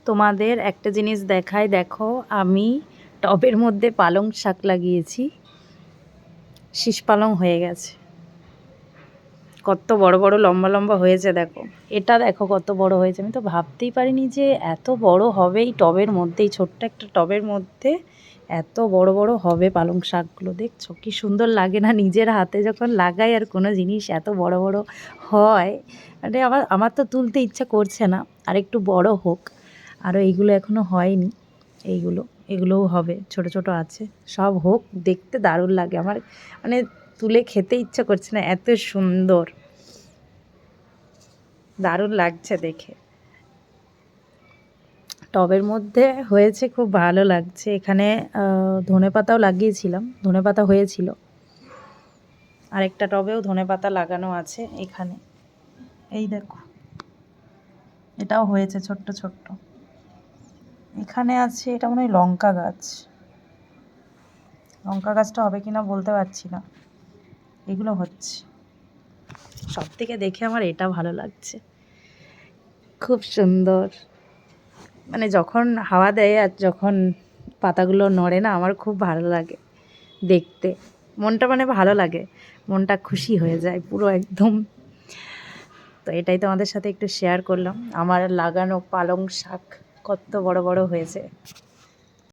তোমাদের একটা জিনিস দেখাই, দেখো আমি টবের মধ্যে পালং শাক লাগিয়েছি, শীষ পালং হয়ে গেছে, কত বড় বড় লম্বা লম্বা হয়েছে। দেখো এটা, দেখো কত বড় হয়েছে। আমি তো ভাবতেই পারিনি যে এত বড় হবে এই টবের মধ্যেই, ছোট্ট একটা টবের মধ্যে এত বড় বড় হবে পালং শাকগুলো। দেখছো কি সুন্দর লাগে না নিজের হাতে যখন লাগাই আর কোনো জিনিস এত বড় বড় হয়। মানে আমার তো তুলতে ইচ্ছা করছে না, আর একটু বড় হোক। আরও এইগুলো এখনও হয়নি, এগুলোও হবে, ছোট ছোট আছে, সব হোক, দেখতে দারুণ লাগে আমার। মানে তুলে খেতে ইচ্ছা করছে না, এত সুন্দর, দারুণ লাগছে দেখে। টবের মধ্যে হয়েছে, খুব ভালো লাগছে। এখানে ধনেপাতাও লাগিয়েছিলাম, ধনেপাতা হয়েছিল। আরেকটা টবেও ধনেপাতা লাগানো আছে এখানে, এই দেখো এটাও হয়েছে ছোট্ট ছোট্ট। এখানে আছে, এটা মনে হয় লঙ্কা গাছ, লঙ্কা গাছটা হবে কিনা বলতে পারছি না। এগুলো হচ্ছে, সব থেকে দেখে আমার এটা ভালো লাগছে, খুব সুন্দর। মানে যখন হাওয়া দেয় আর যখন পাতাগুলো নড়ে না, আমার খুব ভালো লাগে দেখতে, মনটা মানে ভালো লাগে, মনটা খুশি হয়ে যায় পুরো একদম। তো এটাই তোমাদের সাথে একটু শেয়ার করলাম, আমার লাগানো পালং শাক কত বড় বড় হয়েছে।